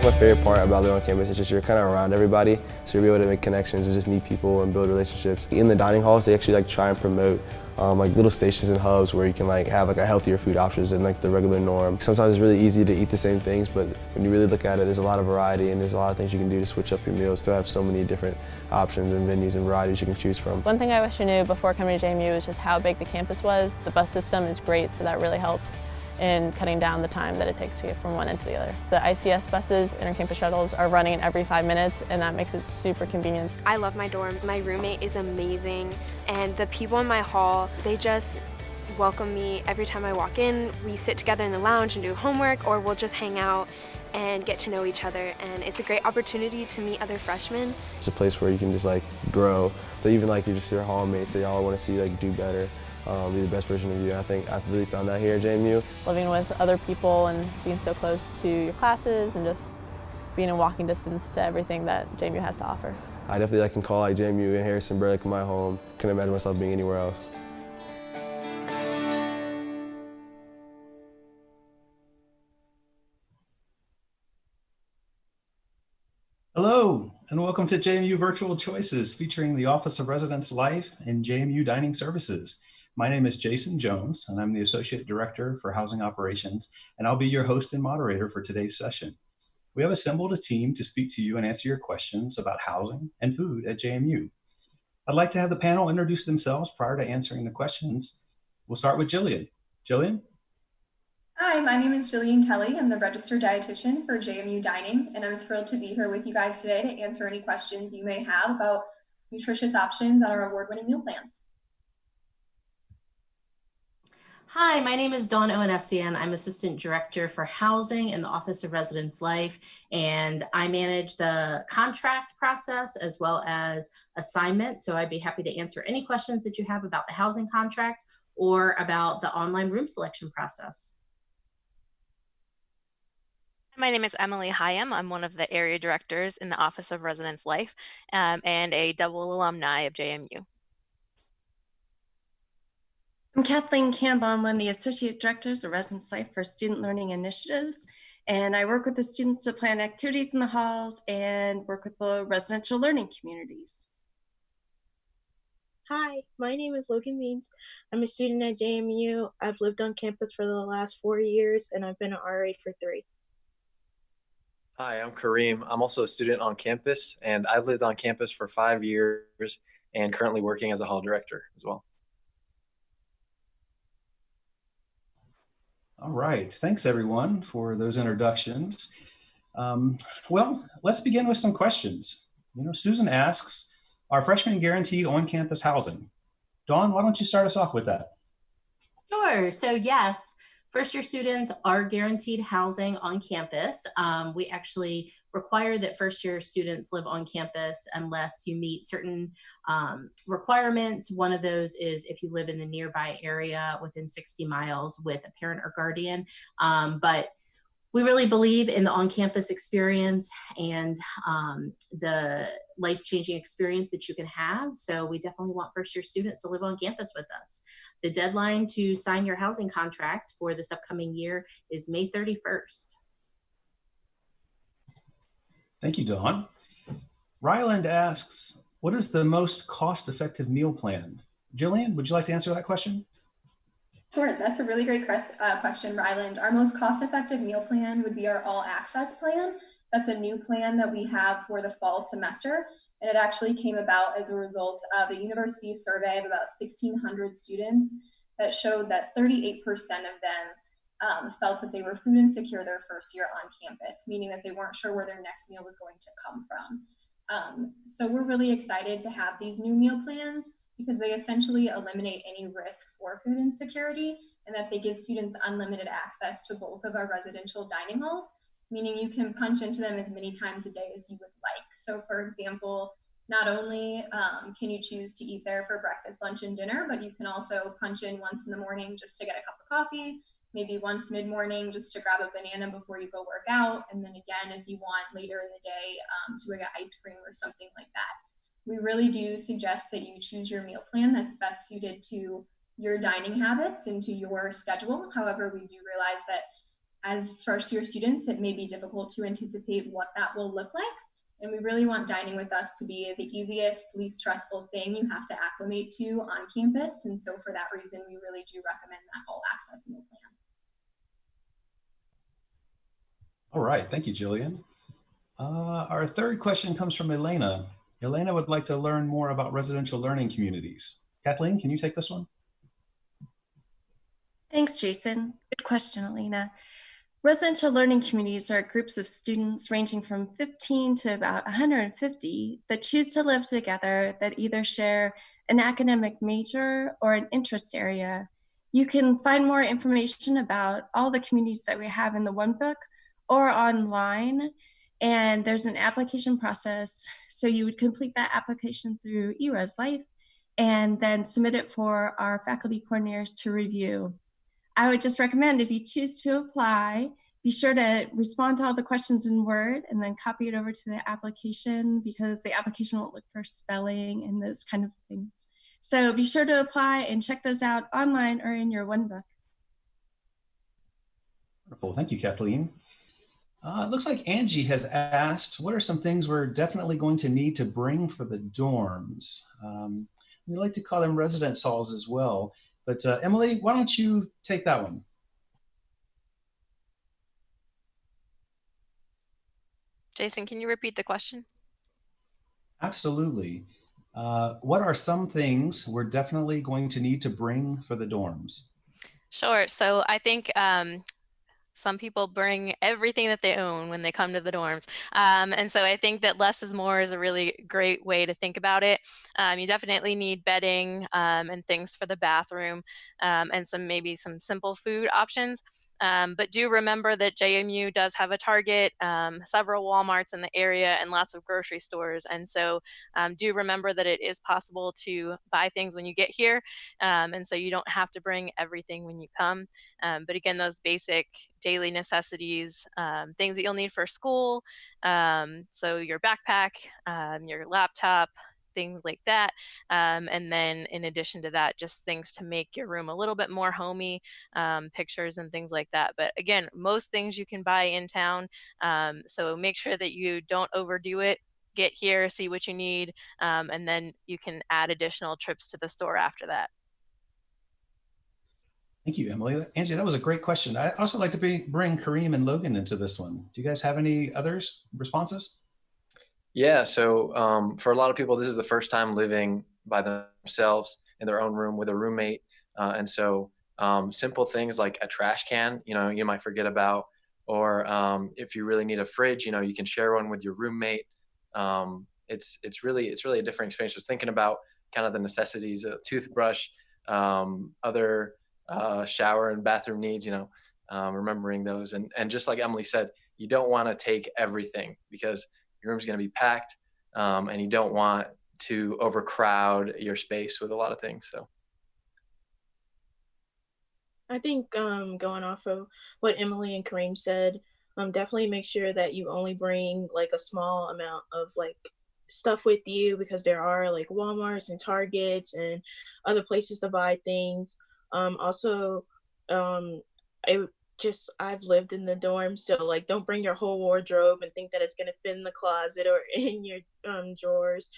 My favorite part about living on campus is just you're kind of around everybody, so you're able to make connections and just meet people and build relationships. In the dining halls, they actually try and promote like little stations and hubs where you can have a healthier food options than the regular norm. Sometimes it's really easy to eat the same things, but when you really look at it, there's a lot of variety and there's a lot of things you can do to switch up your meals to have so many different options and venues and varieties you can choose from. One thing I wish I knew before coming to JMU is just how big the campus was. The bus system is great, so that really helps in cutting down the time that it takes to get from one end to the other. The ICS buses, intercampus shuttles, are running every 5 minutes, and that makes it super convenient. I love my dorm. My roommate is amazing, and the people in my hall, they just welcome me every time I walk in. We sit together in the lounge and do homework, or we'll just hang out and get to know each other, and it's a great opportunity to meet other freshmen. It's a place where you can just grow. So even you're just your hallmates, they all want to see you do better. Be the best version of you. I think I've really found that here at JMU. Living with other people and being so close to your classes and just being in walking distance to everything that JMU has to offer. I definitely can call JMU and Harrisonburg my home. Couldn't imagine myself being anywhere else. Hello, and welcome to JMU Virtual Choices, featuring the Office of Residence Life and JMU Dining Services. My name is Jason Jones, and I'm the Associate Director for Housing Operations, and I'll be your host and moderator for today's session. We have assembled a team to speak to you and answer your questions about housing and food at JMU. I'd like to have the panel introduce themselves prior to answering the questions. We'll start with Jillian. Jillian? Hi, my name is Jillian Kelly. I'm the registered dietitian for JMU Dining, and I'm thrilled to be here with you guys today to answer any questions you may have about nutritious options on our award-winning meal plans. Hi, my name is Dawn Owenessian. I'm Assistant Director for Housing in the Office of Residence Life, and I manage the contract process as well as assignments. So I'd be happy to answer any questions that you have about the housing contract or about the online room selection process. My name is Emily Hyam. I'm one of the area directors in the Office of Residence Life and a double alumni of JMU. I'm Kathleen Campbell. I'm one of the Associate Directors of Residence Life for Student Learning Initiatives, and I work with the students to plan activities in the halls and work with the residential learning communities. Hi, my name is Logan Means. I'm a student at JMU. I've lived on campus for the last 4 years, and I've been an RA for 3. Hi, I'm Kareem. I'm also a student on campus, and I've lived on campus for 5 years and currently working as a hall director as well. All right, thanks everyone for those introductions. Well, let's begin with some questions. Susan asks, are freshmen guaranteed on-campus housing? Dawn, why don't you start us off with that? Sure, so yes, first-year students are guaranteed housing on campus. We actually require that first-year students live on campus unless you meet certain requirements. One of those is if you live in the nearby area within 60 miles with a parent or guardian. But we really believe in the on-campus experience and the life-changing experience that you can have. So we definitely want first-year students to live on campus with us. The deadline to sign your housing contract for this upcoming year is May 31st. Thank you, Dawn. Ryland asks, what is the most cost-effective meal plan? Jillian, would you like to answer that question? Sure, that's a really great question, Ryland. Our most cost-effective meal plan would be our All Access plan. That's a new plan that we have for the fall semester, and it actually came about as a result of a university survey of about 1,600 students that showed that 38% of them felt that they were food insecure their first year on campus, meaning that they weren't sure where their next meal was going to come from. So we're really excited to have these new meal plans because they essentially eliminate any risk for food insecurity, and that they give students unlimited access to both of our residential dining halls, meaning you can punch into them as many times a day as you would like. So for example, not only can you choose to eat there for breakfast, lunch, and dinner, but you can also punch in once in the morning just to get a cup of coffee, maybe once mid-morning just to grab a banana before you go work out, and then again if you want later in the day to get ice cream or something like that. We really do suggest that you choose your meal plan that's best suited to your dining habits and to your schedule. However, we do realize that As first-year students, it may be difficult to anticipate what that will look like. And we really want dining with us to be the easiest, least stressful thing you have to acclimate to on campus. And so for that reason, we really do recommend that all access meal plan. All right, thank you, Jillian. Our third question comes from Elena. Elena would like to learn more about residential learning communities. Kathleen, can you take this one? Thanks, Jason. Good question, Elena. Residential learning communities are groups of students ranging from 15 to about 150 that choose to live together that either share an academic major or an interest area. You can find more information about all the communities that we have in the One Book or online, and there's an application process. So you would complete that application through ResLife and then submit it for our faculty coordinators to review. I would just recommend, if you choose to apply, be sure to respond to all the questions in Word and then copy it over to the application, because the application won't look for spelling and those kind of things. So be sure to apply and check those out online or in your One Book. Wonderful, thank you, Kathleen. It looks like Angie has asked, what are some things we're definitely going to need to bring for the dorms? We like to call them residence halls as well. But Emily, why don't you take that one? Jason, can you repeat the question? Absolutely. What are some things we're definitely going to need to bring for the dorms? Sure. So I think some people bring everything that they own when they come to the dorms. And so I think that less is more is a really great way to think about it. You definitely need bedding and things for the bathroom and maybe some simple food options. But do remember that JMU does have a Target, several Walmarts in the area, and lots of grocery stores. And so do remember that it is possible to buy things when you get here. And so you don't have to bring everything when you come. But again, those basic daily necessities, things that you'll need for school. So your backpack, your laptop, things like that. And then in addition to that, just things to make your room a little bit more homey, pictures and things like that. But again, most things you can buy in town. So make sure that you don't overdo it. Get here, see what you need, and then you can add additional trips to the store after that. Thank you, Emily. Angie, that was a great question. I also like to bring Kareem and Logan into this one. Do you guys have any others responses? Yeah, so for a lot of people, this is the first time living by themselves in their own room with a roommate. And so simple things like a trash can, you might forget about, or if you really need a fridge, you can share one with your roommate. It's really a different experience. Just thinking about kind of the necessities of toothbrush, other shower and bathroom needs, remembering those. And just like Emily said, you don't want to take everything because your room's going to be packed, and you don't want to overcrowd your space with a lot of things. So I think going off of what Emily and Kareem said, definitely make sure that you only bring like a small amount of like stuff with you, because there are like Walmarts and Targets and other places to buy things. Also, I've lived in the dorm, so like don't bring your whole wardrobe and think that it's gonna fit in the closet or in your drawers.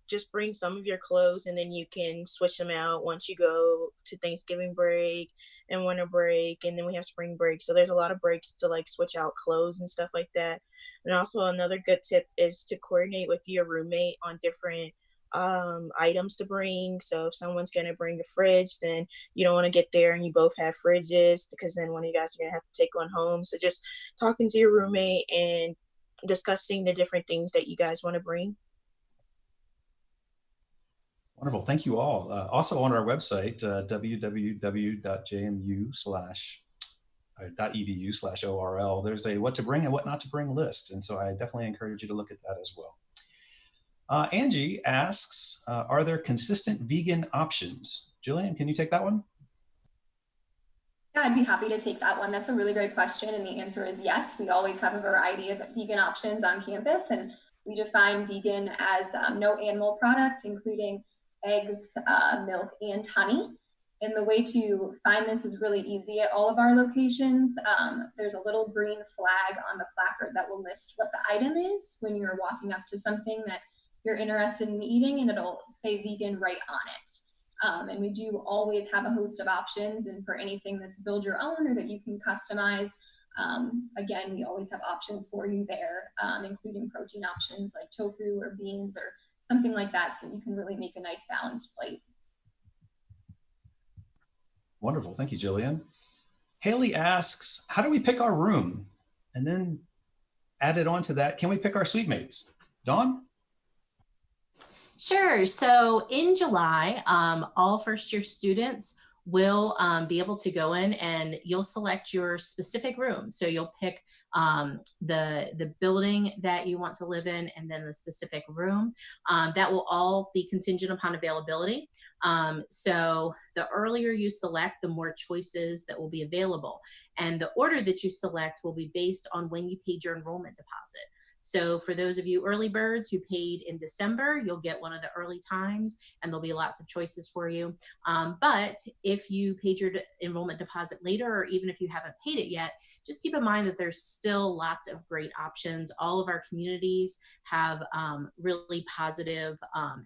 Just bring some of your clothes, and then you can switch them out once you go to Thanksgiving break and winter break, and then we have spring break. So there's a lot of breaks to like switch out clothes and stuff like that. And also another good tip is to coordinate with your roommate on different items to bring. So if someone's going to bring a fridge, then you don't want to get there and you both have fridges, because then one of you guys are going to have to take one home. So just talking to your roommate and discussing the different things that you guys want to bring. Wonderful. Thank you all. Also on our website, www.jmu.edu/ORL, there's a what to bring and what not to bring list. And so I definitely encourage you to look at that as well. Angie asks, are there consistent vegan options? Jillian, can you take that one? Yeah, I'd be happy to take that one. That's a really great question. And the answer is yes. We always have a variety of vegan options on campus. And we define vegan as no animal product, including eggs, milk, and honey. And the way to find this is really easy at all of our locations. There's a little green flag on the placard that will list what the item is when you're walking up to something that you're interested in eating, and it'll say vegan right on it. And we do always have a host of options, and for anything that's build your own or that you can customize, again, we always have options for you there, including protein options like tofu or beans or something like that, so that you can really make a nice balanced plate. Wonderful. Thank you, Jillian. Haley asks, how do we pick our room? And then added on to that, can we pick our Suitemates? Dawn? Sure. So in July, all first-year students will be able to go in and you'll select your specific room. So you'll pick the building that you want to live in and then the specific room. That will all be contingent upon availability. So the earlier you select, the more choices that will be available. And the order that you select will be based on when you paid your enrollment deposit. So for those of you early birds who paid in December, you'll get one of the early times and there'll be lots of choices for you. But if you paid your enrollment deposit later, or even if you haven't paid it yet, just keep in mind that there's still lots of great options. All of our communities have really positive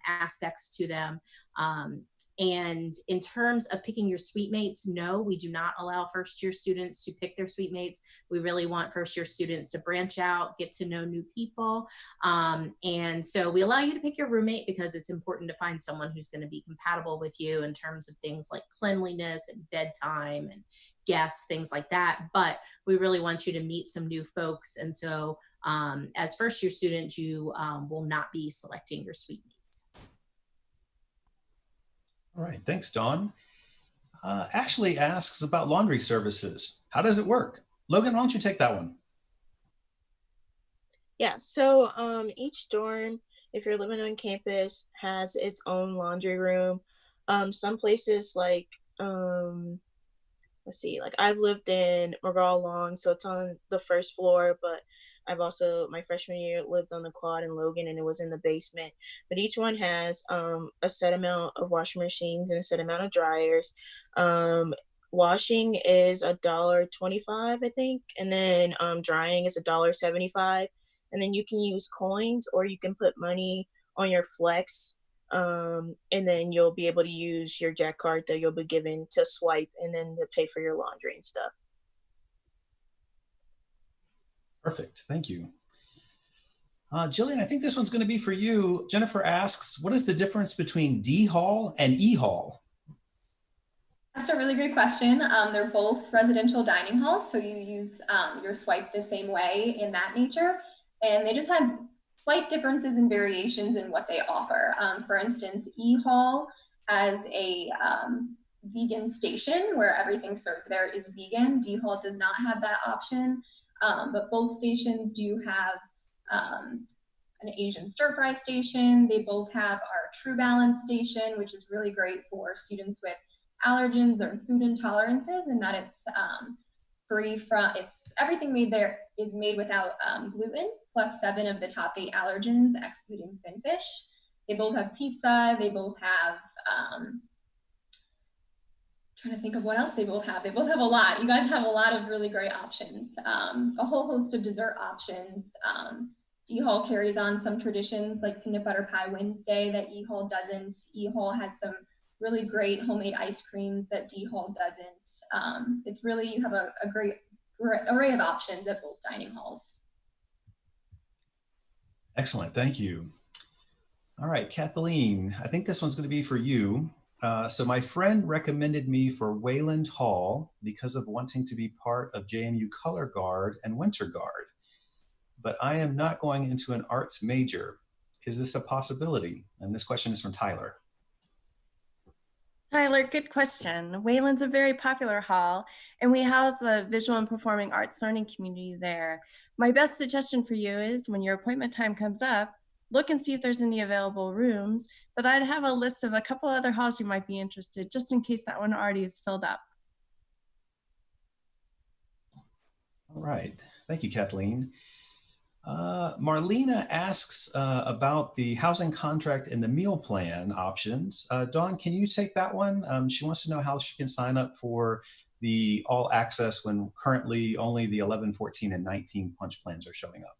aspects to them. And in terms of picking your Suitemates, no, we do not allow first-year students to pick their Suitemates. We really want first-year students to branch out, get to know new people. And so we allow you to pick your roommate because it's important to find someone who's going to be compatible with you in terms of things like cleanliness and bedtime and guests, things like that. But we really want you to meet some new folks. And so as first-year students, you will not be selecting your Suitemates. All right, thanks, Dawn. Ashley asks about laundry services. How does it work? Logan, why don't you take that one? Yeah, so each dorm, if you're living on campus, has its own laundry room. Some places like, let's see, like I've lived in McGraw Long, so it's on the first floor, but I've also, my freshman year, lived on the quad in Logan and it was in the basement. But each one has a set amount of washing machines and a set amount of dryers. Washing is $1.25, I think, and then drying is $1.75. And then you can use coins or you can put money on your flex, and then you'll be able to use your Jack card that you'll be given to swipe and then to pay for your laundry and stuff. Perfect, thank you. Jillian, I think this one's going to be for you. Jennifer asks, what is the difference between D Hall and E Hall? That's a really great question. They're both residential dining halls, so you use your swipe the same way in that nature, and they just have slight differences and variations in what they offer. For instance, E Hall has a vegan station where everything served there is vegan. D Hall does not have that option. But both stations do have an Asian stir fry station. They both have our True Balance station, which is really great for students with allergens or food intolerances, and that it's free from, everything made there is made without gluten, plus 7 of the top 8 allergens, excluding finfish. They both have pizza. They both have, trying to think of what else they both have. They both have a lot. You guys have a lot of really great options. A whole host of dessert options. D Hall carries on some traditions like Peanut Butter Pie Wednesday that E Hall doesn't. E Hall has some really great homemade ice creams that D Hall doesn't. It's really, you have a great array of options at both dining halls. Excellent, thank you. All right, Kathleen, I think this one's going to be for you. So my friend recommended me for Wayland Hall because of wanting to be part of JMU Color Guard and Winter Guard. But I am not going into an arts major. Is this a possibility? And this question is from Tyler. Tyler, good question. Wayland's a very popular hall, and we house the visual and performing arts learning community there. My best suggestion for you is when your appointment time comes up, look and see if there's any available rooms, but I'd have a list of a couple other halls you might be interested, just in case that one already is filled up. All right, thank you, Kathleen. Marlena asks about the housing contract and the meal plan options. Dawn, can you take that one? She wants to know how she can sign up for the all access when currently only the 11, 14, and 19 punch plans are showing up.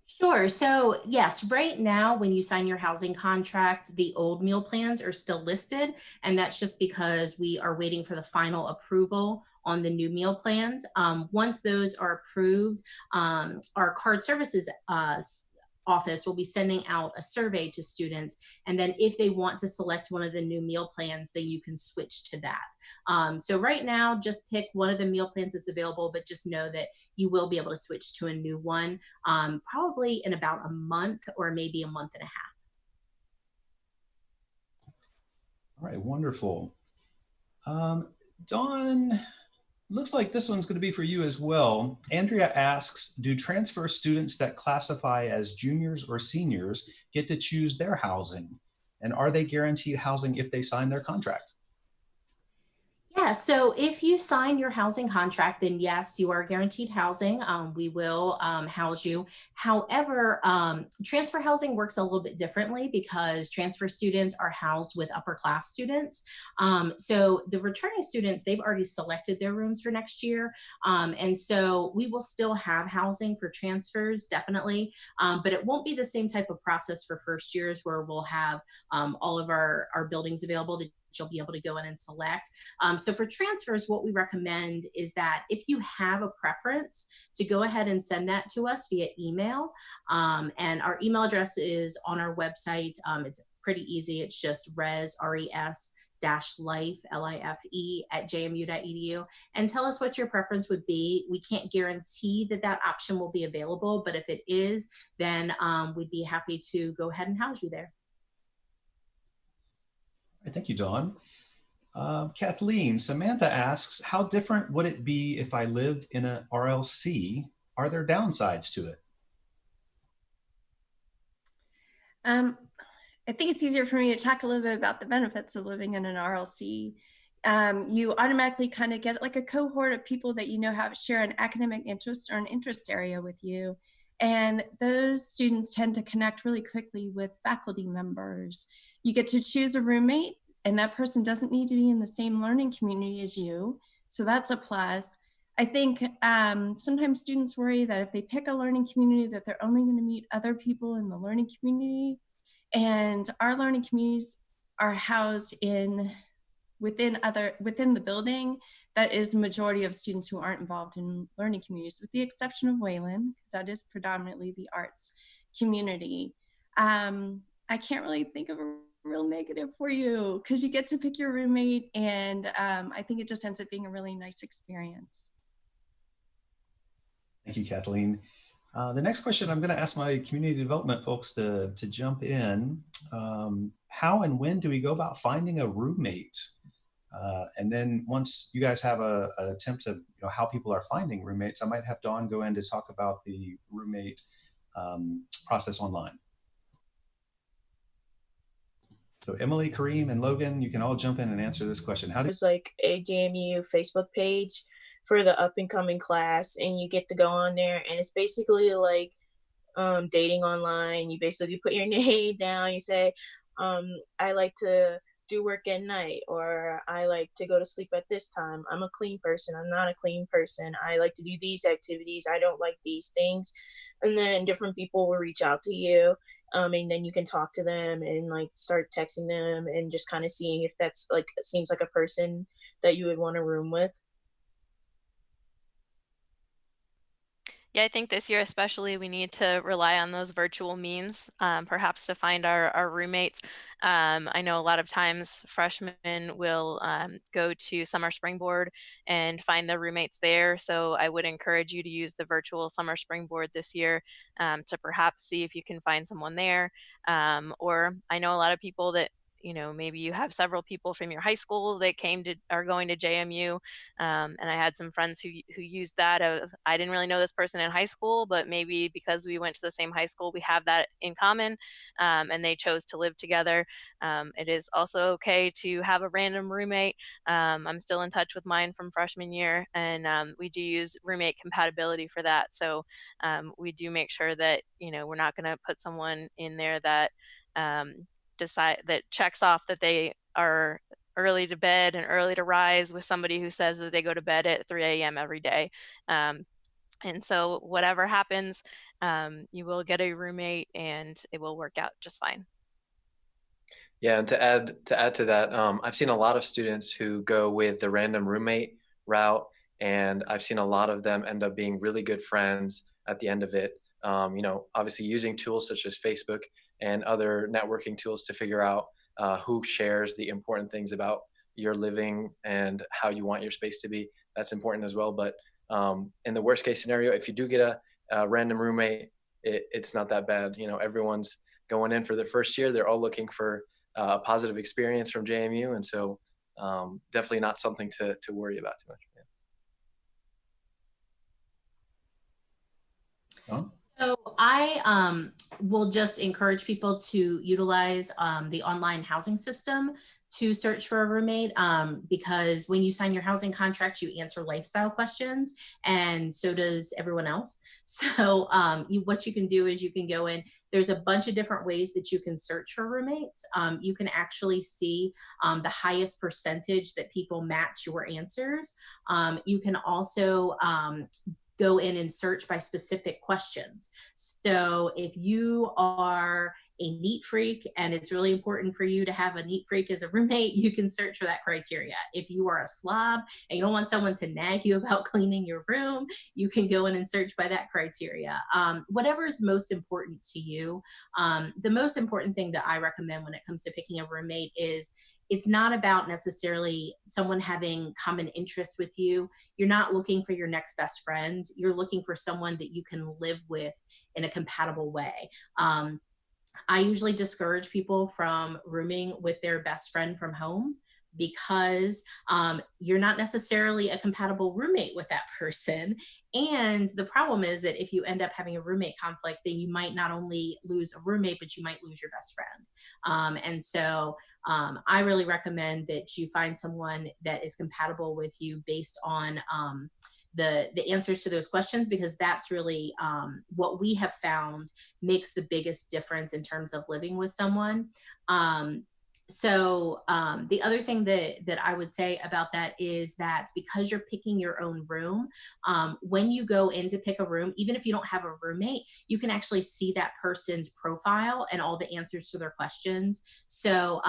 Sure. So yes, right now, when you sign your housing contract, the old meal plans are still listed. And that's just because we are waiting for the final approval on the new meal plans. Once those are approved, our card services office will be sending out a survey to students. And then if they want to select one of the new meal plans, then you can switch to that. So right now, just pick one of the meal plans that's available, but just know that you will be able to switch to a new one probably in about a month or maybe a month and a half. All right, wonderful. Dawn, looks like this one's going to be for you as well. Andrea asks, do transfer students that classify as juniors or seniors get to choose their housing? And are they guaranteed housing if they sign their contract? Yeah, so if you sign your housing contract, then yes, you are guaranteed housing. We will house you. However, transfer housing works a little bit differently because transfer students are housed with upper class students. So the returning students, they've already selected their rooms for next year. And so we will still have housing for transfers, definitely. But it won't be the same type of process for first years where we'll have all of our buildings available that you'll be able to go in and select. So for transfers, what we recommend is that if you have a preference, to go ahead and send that to us via email. And our email address is on our website. It's pretty easy. It's just res-life, L-I-F-E, at jmu.edu, and tell us what your preference would be. We can't guarantee that that option will be available, but if it is, then we'd be happy to go ahead and house you there. Thank you, Dawn. Kathleen, Samantha asks, how different would it be if I lived in an RLC? Are there downsides to it? I think it's easier for me to talk a little bit about the benefits of living in an RLC. You automatically kind of get like a cohort of people that you know have share an academic interest or an interest area with you. And those students tend to connect really quickly with faculty members. You get to choose a roommate, and that person doesn't need to be in the same learning community as you. So that's a plus. I think sometimes students worry that if they pick a learning community that they're only going to meet other people in the learning community. And our learning communities are housed within the building. That is the majority of students who aren't involved in learning communities, with the exception of Wayland, because that is predominantly the arts community. I can't really think of a real negative for you because you get to pick your roommate, and I think it just ends up being a really nice experience. Thank you, Kathleen. The next question, I'm going to ask my community development folks to jump in. How and when do we go about finding a roommate? And then once you guys have an attempt to, how people are finding roommates, I might have Dawn go in to talk about the roommate process online. So Emily, Kareem, and Logan, you can all jump in and answer this question. There's like a JMU Facebook page for the up and coming class, and you get to go on there, and it's basically like dating online. You basically put your name down, you say, I like to do work at night, or I like to go to sleep at this time. I'm a clean person. I'm not a clean person. I like to do these activities. I don't like these things. And then different people will reach out to you. And then you can talk to them and like start texting them and just kind of seeing if that's like, seems like a person that you would want to room with. Yeah, I think this year especially we need to rely on those virtual means, perhaps to find our roommates. I know a lot of times freshmen will go to summer springboard and find their roommates there. So I would encourage you to use the virtual summer springboard this year to perhaps see if you can find someone there. Or I know a lot of people that you know, maybe you have several people from your high school that are going to JMU. And I had some friends who used that. I didn't really know this person in high school, but maybe because we went to the same high school, we have that in common, and they chose to live together. It is also okay to have a random roommate. I'm still in touch with mine from freshman year, and we do use roommate compatibility for that. So we do make sure that, you know, we're not going to put someone in there that that checks off that they are early to bed and early to rise with somebody who says that they go to bed at 3 a.m. every day. And so whatever happens, you will get a roommate and it will work out just fine. Yeah, and to add to that, I've seen a lot of students who go with the random roommate route, and I've seen a lot of them end up being really good friends at the end of it. You know, obviously using tools such as Facebook and other networking tools to figure out who shares the important things about your living and how you want your space to be. That's important as well. But in the worst case scenario, if you do get a random roommate, it's not that bad. You know, everyone's going in for their first year. They're all looking for a positive experience from JMU. And so definitely not something to worry about too much. Yeah. Oh. So I will just encourage people to utilize the online housing system to search for a roommate, because when you sign your housing contract, you answer lifestyle questions, and so does everyone else. So what you can do is you can go in, there's a bunch of different ways that you can search for roommates. You can actually see the highest percentage that people match your answers. You can also go in and search by specific questions. So if you are a neat freak and it's really important for you to have a neat freak as a roommate, you can search for that criteria. If you are a slob and you don't want someone to nag you about cleaning your room, you can go in and search by that criteria. Whatever is most important to you. The most important thing that I recommend when it comes to picking a roommate is it's not about necessarily someone having common interests with you. You're not looking for your next best friend. You're looking for someone that you can live with in a compatible way. I usually discourage people from rooming with their best friend from home because you're not necessarily a compatible roommate with that person. And the problem is that if you end up having a roommate conflict, then you might not only lose a roommate, but you might lose your best friend. And so I really recommend that you find someone that is compatible with you based on the answers to those questions, because that's really what we have found makes the biggest difference in terms of living with someone. So the other thing that I would say about that is that because you're picking your own room, when you go in to pick a room, even if you don't have a roommate, you can actually see that person's profile and all the answers to their questions. So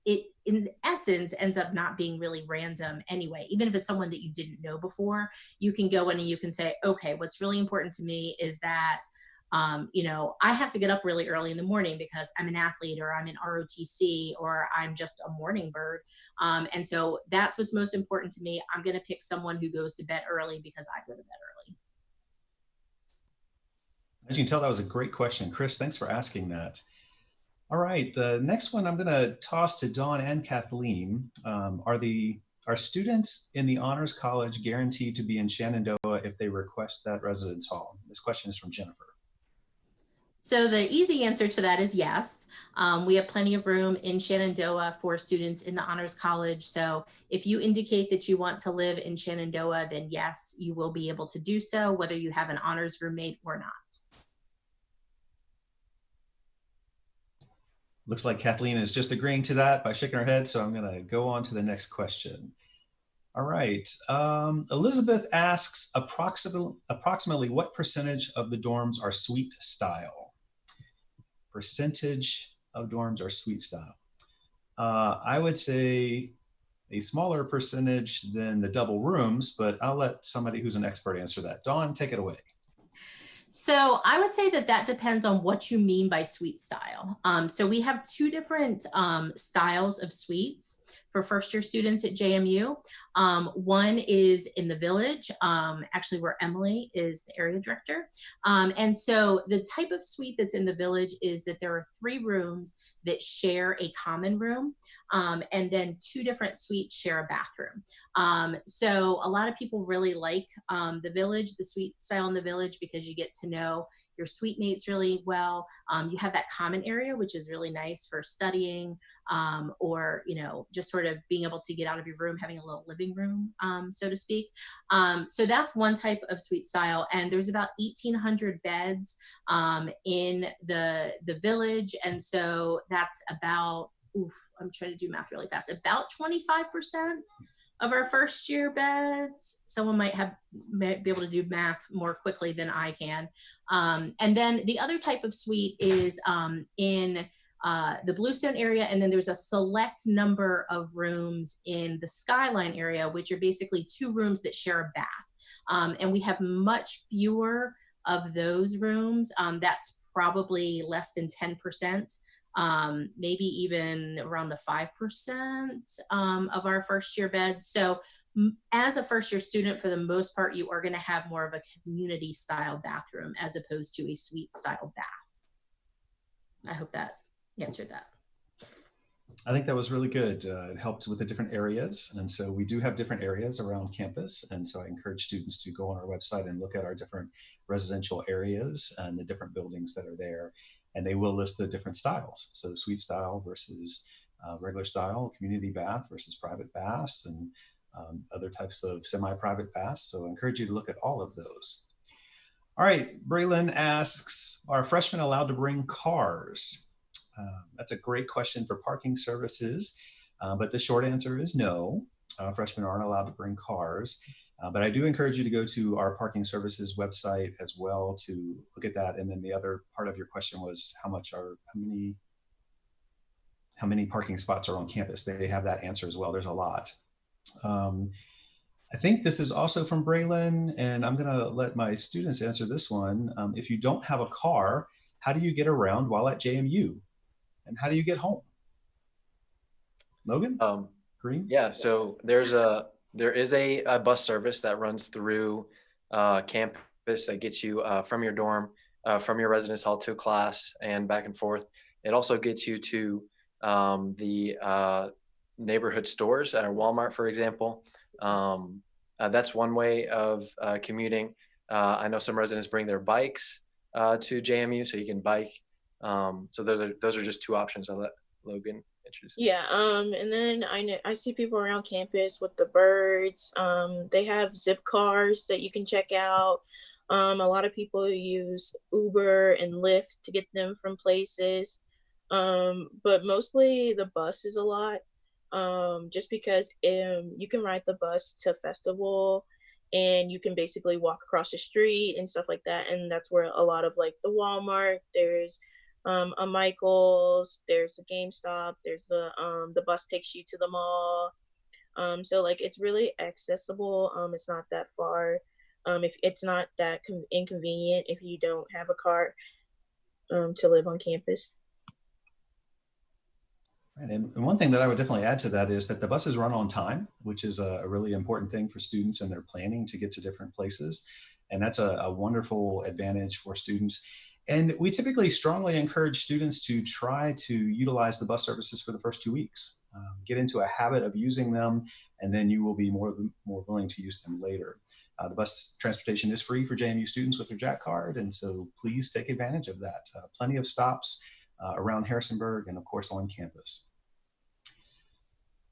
it in essence ends up not being really random anyway. Even if it's someone that you didn't know before, you can go in and you can say, okay, what's really important to me is that you know, I have to get up really early in the morning because I'm an athlete or I'm in ROTC or I'm just a morning bird. And so that's what's most important to me. I'm going to pick someone who goes to bed early because I go to bed early. As you can tell, that was a great question. Chris, thanks for asking that. All right, the next one I'm going to toss to Dawn and Kathleen. Are students in the Honors College guaranteed to be in Shenandoah if they request that residence hall? This question is from Jennifer. So the easy answer to that is yes. We have plenty of room in Shenandoah for students in the Honors College. So if you indicate that you want to live in Shenandoah, then yes, you will be able to do so, whether you have an honors roommate or not. Looks like Kathleen is just agreeing to that by shaking her head. So I'm going to go on to the next question. All right. Elizabeth asks approximately what percentage of the dorms are suite style? Percentage of dorms are suite style. I would say a smaller percentage than the double rooms, but I'll let somebody who's an expert answer that. Dawn, take it away. So I would say that depends on what you mean by suite style. So we have two different styles of suites for first year students at JMU. One is in the Village, actually where Emily is the area director. And so the type of suite that's in the Village is that there are 3 rooms that share a common room, and then 2 different suites share a bathroom. So a lot of people really like the Village, the suite style in the Village, because you get to know your suite mates really well. You have that common area, which is really nice for studying, or, you know, just sort of being able to get out of your room, having a little living room, so to speak. So that's one type of suite style. And there's about 1,800 beds in the Village. And so that's about, I'm trying to do math really fast, about 25% of our first year beds. Someone might be able to do math more quickly than I can. And then the other type of suite is in the Bluestone area, and then there's a select number of rooms in the Skyline area, which are basically 2 rooms that share a bath. And we have much fewer of those rooms. That's probably less than 10%. Maybe even around the 5% of our first year beds. So as a first year student, for the most part, you are going to have more of a community style bathroom as opposed to a suite style bath. I hope that answered that. I think that was really good. It helped with the different areas. And so we do have different areas around campus. And so I encourage students to go on our website and look at our different residential areas and the different buildings that are there. And they will list the different styles. So suite style versus regular style, community bath versus private baths, and other types of semi-private baths. So I encourage you to look at all of those. All right, Braylon asks, are freshmen allowed to bring cars? That's a great question for parking services, but the short answer is no. Freshmen aren't allowed to bring cars. But I do encourage you to go to our parking services website as well to look at that. And then the other part of your question was how many parking spots are on campus? They have that answer as well. There's a lot. I think this is also from Braylon, and I'm going to let my students answer this one. If you don't have a car, how do you get around while at JMU? And how do you get home? Logan? Green? Yeah, so there is a bus service that runs through campus that gets you from your dorm, from your residence hall to class and back and forth. It also gets you to the neighborhood stores at Walmart, for example. That's one way of commuting. I know some residents bring their bikes to JMU, so you can bike. So those are just 2 options. I'll let Logan introduce. Yeah, and then I see people around campus with the birds. They have zip cars that you can check out. A lot of people use Uber and Lyft to get them from places. But mostly the bus is a lot, just because you can ride the bus to Festival and you can basically walk across the street and stuff like that. And that's where a lot of like the Walmart, there's a Michael's, there's a GameStop, there's the bus takes you to the mall. So like it's really accessible. It's not that far. If it's not that inconvenient if you don't have a car to live on campus. And one thing that I would definitely add to that is that the buses run on time, which is a really important thing for students and their planning to get to different places. And that's a wonderful advantage for students. And we typically strongly encourage students to try to utilize the bus services for the first 2 weeks. Get into a habit of using them, and then you will be more willing to use them later. The bus transportation is free for JMU students with their Jack card, and so please take advantage of that. Plenty of stops around Harrisonburg and of course on campus.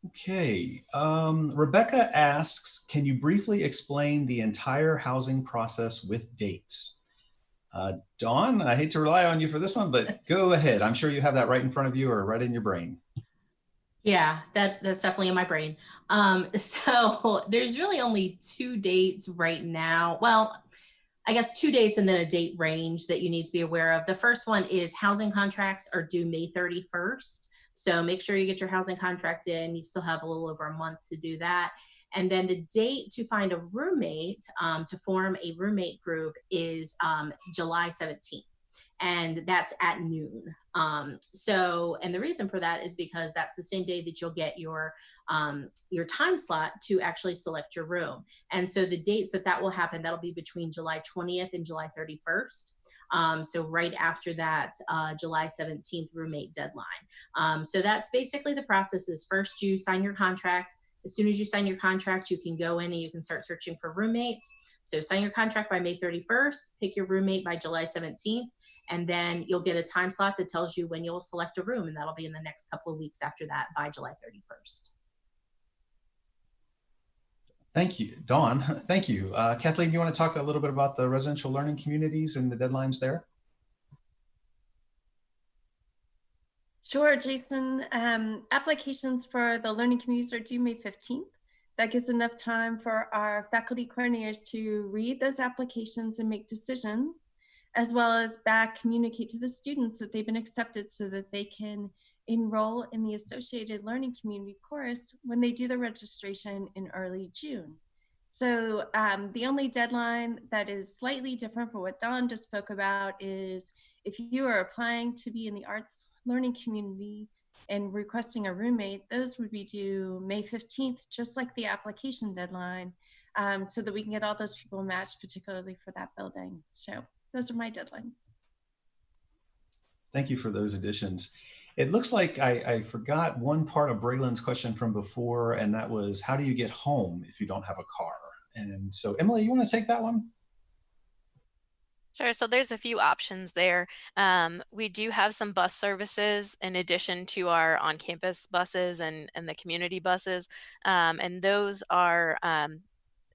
Okay, Rebecca asks, can you briefly explain the entire housing process with dates? Dawn, I hate to rely on you for this one, but go ahead. I'm sure you have that right in front of you or right in your brain. Yeah, that's definitely in my brain. So there's really only 2 dates right now. Well, I guess 2 dates and then a date range that you need to be aware of. The first one is housing contracts are due May 31st. So make sure you get your housing contract in. You still have a little over a month to do that. And then the date to find a roommate, to form a roommate group is July 17th. and that's at noon. And the reason for that is because that's the same day that you'll get your time slot to actually select your room. And so the dates that will happen, that'll be between July 20th and July 31st. So right after that July 17th roommate deadline. So that's basically the process. Is first you sign your contract. As soon as you sign your contract, you can go in and you can start searching for roommates. So sign your contract by May 31st, pick your roommate by July 17th, and then you'll get a time slot that tells you when you'll select a room, and that'll be in the next couple of weeks after that by July 31st. Thank you, Dawn. Thank you. Kathleen, you want to talk a little bit about the residential learning communities and the deadlines there? Sure, Jason. Applications for the learning communities are due May 15th. That gives enough time for our faculty coordinators to read those applications and make decisions, as well as back communicate to the students that they've been accepted so that they can enroll in the associated learning community course when they do the registration in early June. So the only deadline that is slightly different from what Dawn just spoke about is if you are applying to be in the arts learning community and requesting a roommate, those would be due May 15th, just like the application deadline, so that we can get all those people matched, particularly for that building. So those are my deadlines. Thank you for those additions. It looks like I forgot one part of Braylon's question from before, and that was, how do you get home if you don't have a car? And so Emily, you want to take that one? Sure. So there's a few options there. We do have some bus services in addition to our on-campus buses and the community buses. And those are,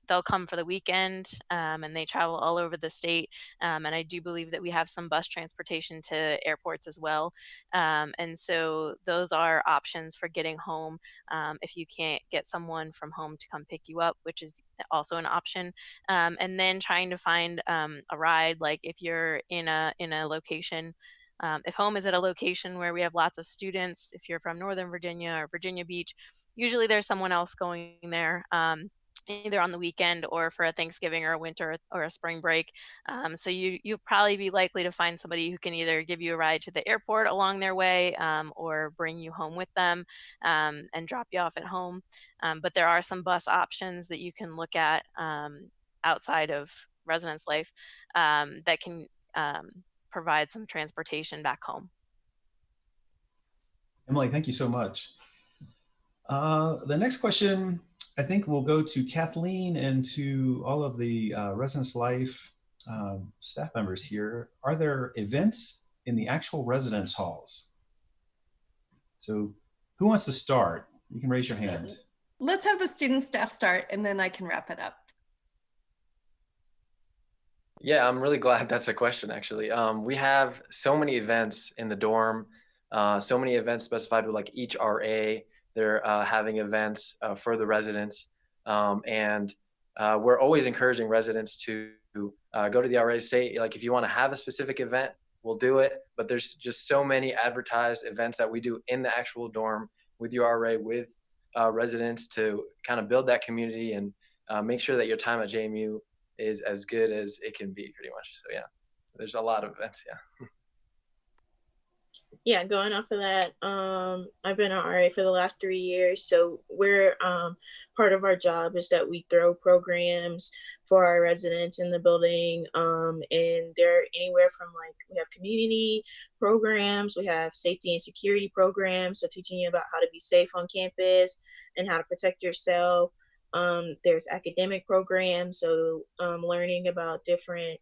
they'll come for the weekend, and they travel all over the state. And I do believe that we have some bus transportation to airports as well. And so those are options for getting home if you can't get someone from home to come pick you up, which is also an option. And then trying to find a ride, like if you're in a location. If home is at a location where we have lots of students, if you're from Northern Virginia or Virginia Beach, usually there's someone else going there. Either on the weekend or for a Thanksgiving or a winter or a spring break. So you'll probably be likely to find somebody who can either give you a ride to the airport along their way or bring you home with them and drop you off at home. But there are some bus options that you can look at outside of Residence Life that can provide some transportation back home. Emily, thank you so much. The next question, I think we'll go to Kathleen and to all of the Residence Life staff members here. Are there events in the actual residence halls? So who wants to start? You can raise your hand. Let's have the student staff start, and then I can wrap it up. Yeah, I'm really glad that's a question, actually. We have so many events in the dorm, so many events specified with like each RA. They're having events for the residents. And we're always encouraging residents to go to the RA, say, like, if you want to have a specific event, we'll do it. But there's just so many advertised events that we do in the actual dorm with your RA, with residents, to kind of build that community and make sure that your time at JMU is as good as it can be, pretty much. So yeah, there's a lot of events, yeah. Yeah, going off of that, I've been an RA for the last 3 years. So we're part of our job is that we throw programs for our residents in the building, and they're anywhere from, like, we have community programs, we have safety and security programs, so teaching you about how to be safe on campus and how to protect yourself. There's academic programs, so learning about different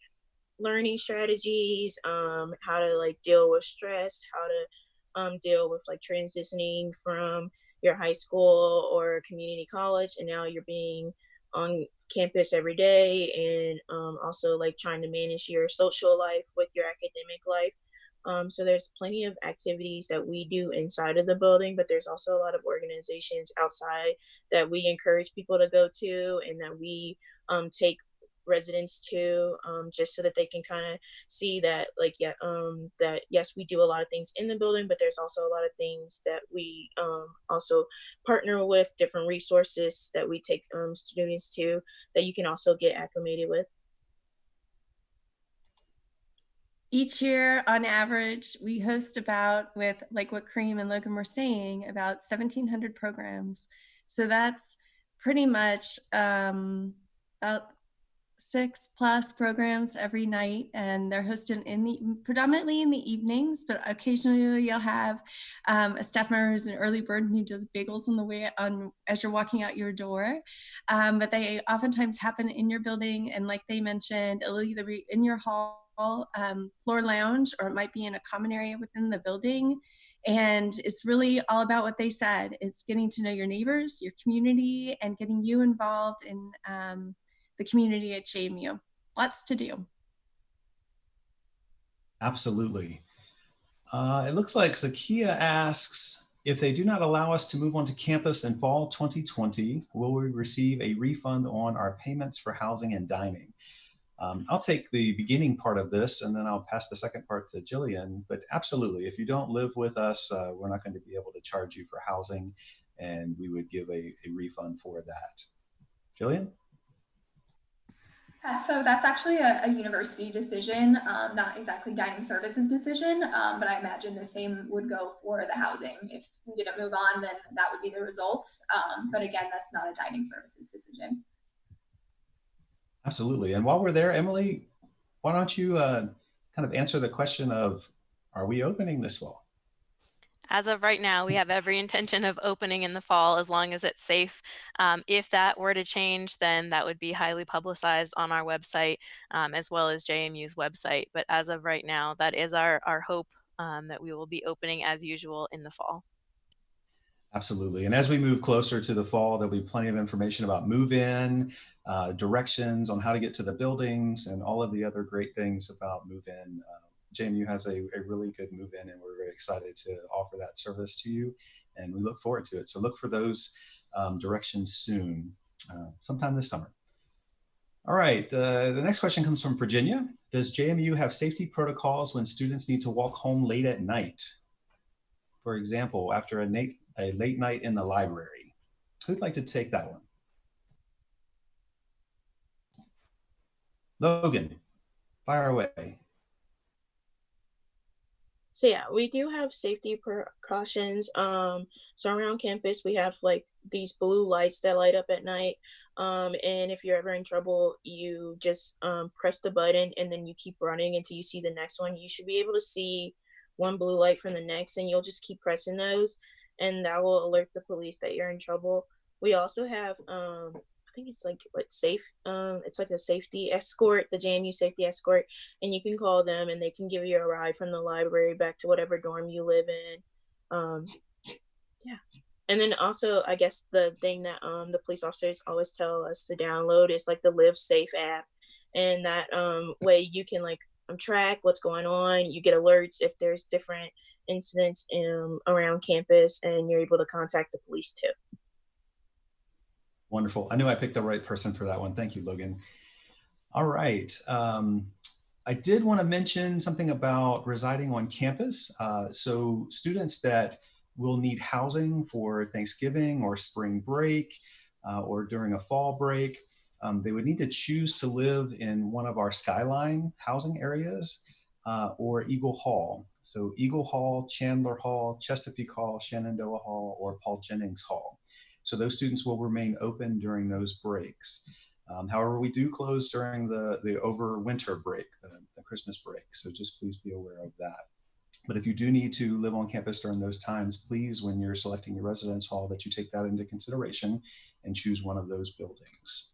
learning strategies, how to like deal with stress, how to deal with like transitioning from your high school or community college, and now you're being on campus every day, and also like trying to manage your social life with your academic life. So there's plenty of activities that we do inside of the building, but there's also a lot of organizations outside that we encourage people to go to, and that we take residents to, just so that they can kind of see that, like, yeah, that yes, we do a lot of things in the building, but there's also a lot of things that we also partner with, different resources that we take students to, that you can also get acclimated with. Each year, on average, we host about, with like what Kareem and Logan were saying, about 1,700 programs. So that's pretty much about 6+ programs every night, and they're hosted predominantly in the evenings, but occasionally you'll have a staff member who's an early bird who does bagels on the way on as you're walking out your door. But they oftentimes happen in your building, and like they mentioned, it'll either be in your hall, floor lounge, or it might be in a common area within the building. And it's really all about what they said. It's getting to know your neighbors, your community, and getting you involved in the community at JMU. Lots to do. Absolutely. It looks like Zakia asks, if they do not allow us to move onto campus in fall 2020, will we receive a refund on our payments for housing and dining? I'll take the beginning part of this, and then I'll pass the second part to Jillian. But absolutely, if you don't live with us, we're not going to be able to charge you for housing, and we would give a refund for that. Jillian? Yeah, so that's actually a university decision, not exactly dining services decision, but I imagine the same would go for the housing. If we didn't move on, then that would be the result. But again, that's not a dining services decision. Absolutely. And while we're there, Emily, why don't you kind of answer the question of, are we opening this fall? As of right now, we have every intention of opening in the fall as long as it's safe. If that were to change, then that would be highly publicized on our website, as well as JMU's website. But as of right now, that is our hope, that we will be opening as usual in the fall. Absolutely. And as we move closer to the fall, there'll be plenty of information about move-in, directions on how to get to the buildings, and all of the other great things about move-in. JMU has a really good move-in, and we're very excited to offer that service to you, and we look forward to it. So look for those directions soon, sometime this summer. All right, the next question comes from Virginia. Does JMU have safety protocols when students need to walk home late at night? For example, after a late night in the library. Who'd like to take that one? Logan, fire away. So yeah, we do have safety precautions. So around campus, we have like these blue lights that light up at night. And if you're ever in trouble, you just press the button and then you keep running until you see the next one. You should be able to see one blue light from the next, and you'll just keep pressing those, and that will alert the police that you're in trouble. We also have, I think it's like it's like a safety escort, the JMU safety escort, and you can call them and they can give you a ride from the library back to whatever dorm you live in. Yeah. And then also, I guess the thing that the police officers always tell us to download is like the Live Safe app, and that way you can like track what's going on. You get alerts if there's different incidents around campus, and you're able to contact the police too. Wonderful. I knew I picked the right person for that one. Thank you, Logan. All right. I did want to mention something about residing on campus. So students that will need housing for Thanksgiving or spring break or during a fall break, they would need to choose to live in one of our Skyline housing areas or Eagle Hall. So Eagle Hall, Chandler Hall, Chesapeake Hall, Shenandoah Hall, or Paul Jennings Hall. So those students will remain open during those breaks. However, we do close during the overwinter break, the Christmas break. So just please be aware of that. But if you do need to live on campus during those times, please, when you're selecting your residence hall, that you take that into consideration and choose one of those buildings.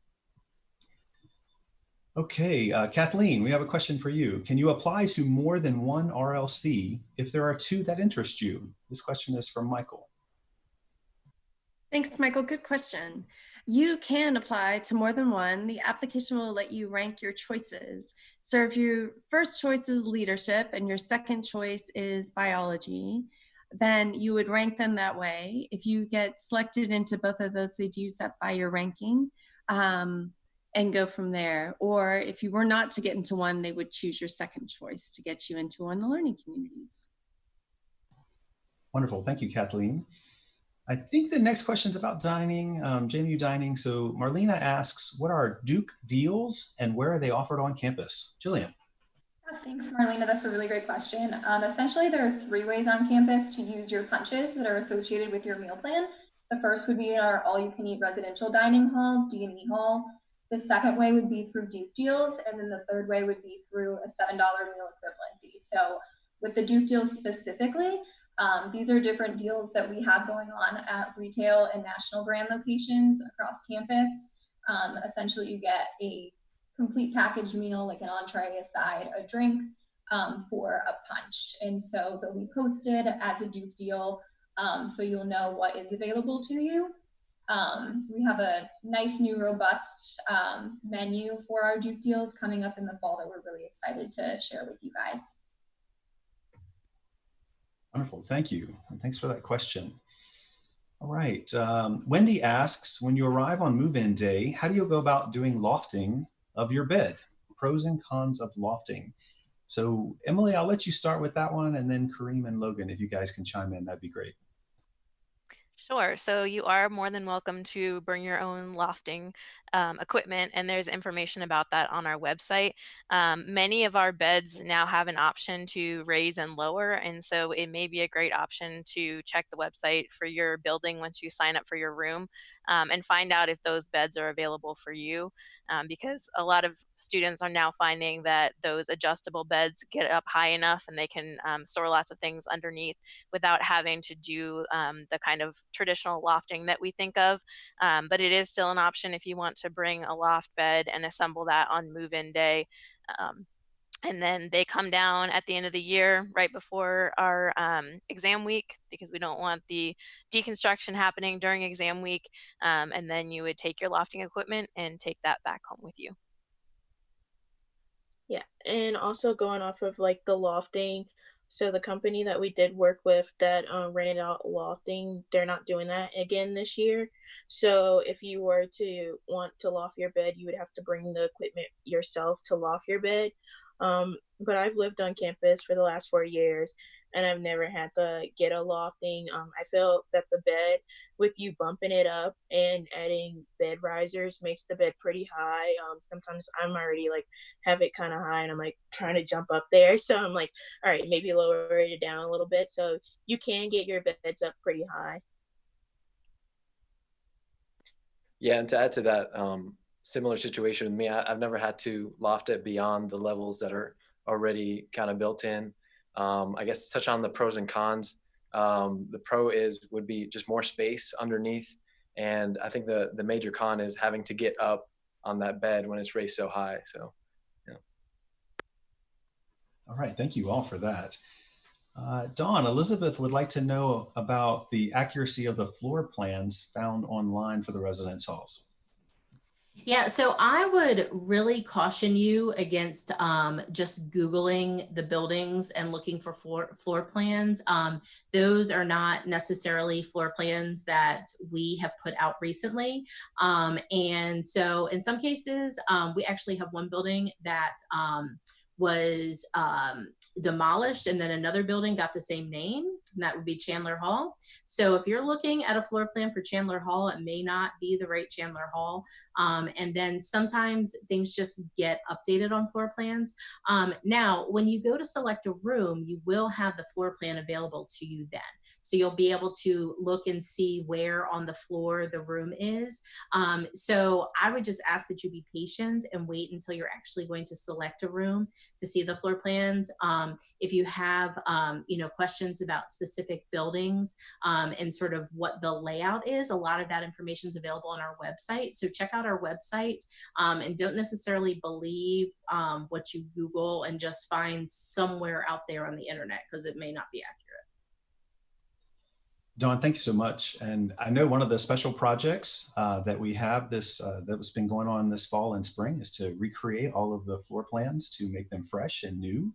Okay, Kathleen, we have a question for you. Can you apply to more than one RLC if there are two that interest you? This question is from Michael. Thanks, Michael. Good question. You can apply to more than one. The application will let you rank your choices. So if your first choice is leadership and your second choice is biology, then you would rank them that way. If you get selected into both of those, they'd use that by your ranking and go from there. Or if you were not to get into one, they would choose your second choice to get you into one of the learning communities. Wonderful. Thank you, Kathleen. I think the next question is about dining, JMU dining. So Marlena asks, what are Duke deals and where are they offered on campus? Jillian. Thanks, Marlena. That's a really great question. Essentially, there are 3 ways on campus to use your punches that are associated with your meal plan. The first would be our all-you-can-eat residential dining halls, D&E hall. The second way would be through Duke deals, and then the third way would be through a $7 meal equivalency. So with the Duke deals specifically, these are different deals that we have going on at retail and national brand locations across campus. Essentially, you get a complete package meal, like an entree, a side, a drink, for a punch. And so they'll be posted as a Duke deal, so you'll know what is available to you. We have a nice new robust menu for our Duke deals coming up in the fall that we're really excited to share with you guys. Wonderful, thank you. And thanks for that question. All right, Wendy asks, when you arrive on move-in day, how do you go about doing lofting of your bed? Pros and cons of lofting. So Emily, I'll let you start with that one, and then Kareem and Logan, if you guys can chime in, that'd be great. Sure. So you are more than welcome to bring your own lofting equipment, and there's information about that on our website. Many of our beds now have an option to raise and lower, and so it may be a great option to check the website for your building once you sign up for your room, and find out if those beds are available for you, because a lot of students are now finding that those adjustable beds get up high enough and they can store lots of things underneath without having to do the kind of traditional lofting that we think of. But it is still an option if you want to bring a loft bed and assemble that on move-in day. And then they come down at the end of the year, right before our exam week, because we don't want the deconstruction happening during exam week. And then you would take your lofting equipment and take that back home with you. Yeah, and also going off of like the lofting, so the company that we did work with that rented out lofting, they're not doing that again this year. So if you were to want to loft your bed, you would have to bring the equipment yourself to loft your bed. But I've lived on campus for the last 4 years, and I've never had to get a lofting. I feel that the bed, with you bumping it up and adding bed risers, makes the bed pretty high. Sometimes I'm already like have it kind of high, and I'm like trying to jump up there. So I'm like, all right, maybe lower it down a little bit. So you can get your beds up pretty high. Yeah, and to add to that, similar situation with me, I've never had to loft it beyond the levels that are already kind of built in. I guess to touch on the pros and cons. The pro would be just more space underneath, and I think the major con is having to get up on that bed when it's raised so high. So, yeah. All right, thank you all for that. Dawn, Elizabeth would like to know about the accuracy of the floor plans found online for the residence halls. Yeah, so I would really caution you against just Googling the buildings and looking for floor plans. Those are not necessarily floor plans that we have put out recently. And so in some cases, we actually have one building that was demolished, and then another building got the same name, and that would be Chandler Hall. So if you're looking at a floor plan for Chandler Hall, it may not be the right Chandler Hall. And then sometimes things just get updated on floor plans. Now, when you go to select a room, you will have the floor plan available to you then. So you'll be able to look and see where on the floor the room is. So I would just ask that you be patient and wait until you're actually going to select a room to see the floor plans. If you have questions about specific buildings and sort of what the layout is, a lot of that information is available on our website. So check out our website and don't necessarily believe what you Google and just find somewhere out there on the internet, because it may not be accurate. Dawn, thank you so much. And I know one of the special projects that we have that's been going on this fall and spring is to recreate all of the floor plans to make them fresh and new.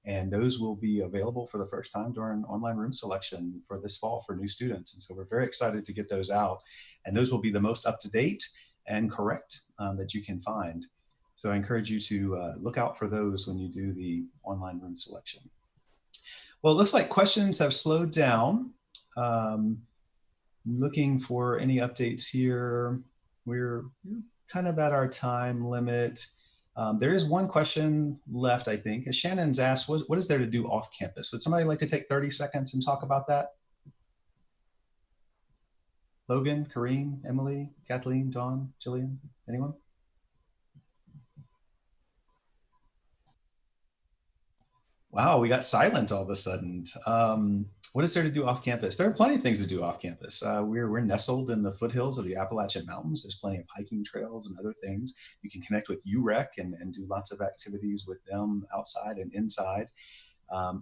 And those will be available for the first time during online room selection for this fall for new students. And so we're very excited to get those out. And those will be the most up-to-date and correct that you can find. So I encourage you to look out for those when you do the online room selection. Well, it looks like questions have slowed down. Looking for any updates here. We're kind of at our time limit. There is one question left, I think. As Shannon's asked, what is there to do off campus? Would somebody like to take 30 seconds and talk about that? Logan, Kareem, Emily, Kathleen, Dawn, Jillian, anyone? Wow, we got silent all of a sudden. What is there to do off campus? There are plenty of things to do off campus. We're nestled in the foothills of the Appalachian Mountains. There's plenty of hiking trails and other things. You can connect with UREC and do lots of activities with them outside and inside.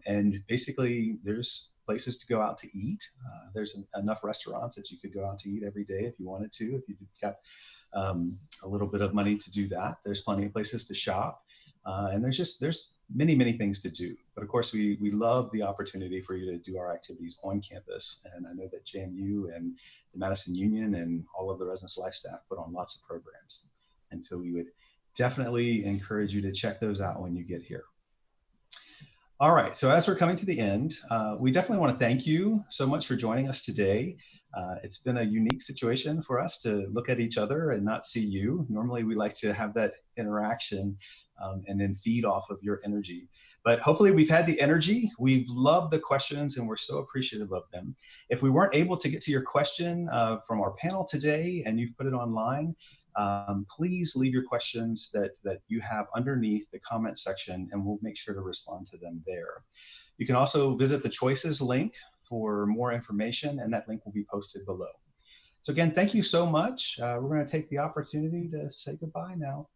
And basically, there's places to go out to eat. There's enough restaurants that you could go out to eat every day if you wanted to, if you got a little bit of money to do that. There's plenty of places to shop. And there's many things to do. But of course, we love the opportunity for you to do our activities on campus. And I know that JMU and the Madison Union and all of the Residence Life staff put on lots of programs. And so we would definitely encourage you to check those out when you get here. All right, so as we're coming to the end, we definitely want to thank you so much for joining us today. It's been a unique situation for us to look at each other and not see you. Normally we like to have that interaction and then feed off of your energy. But hopefully we've had the energy. We've loved the questions and we're so appreciative of them. If we weren't able to get to your question from our panel today and you've put it online, please leave your questions that you have underneath the comment section and we'll make sure to respond to them there. You can also visit the choices link for more information and that link will be posted below. So again, thank you so much. We're going to take the opportunity to say goodbye now.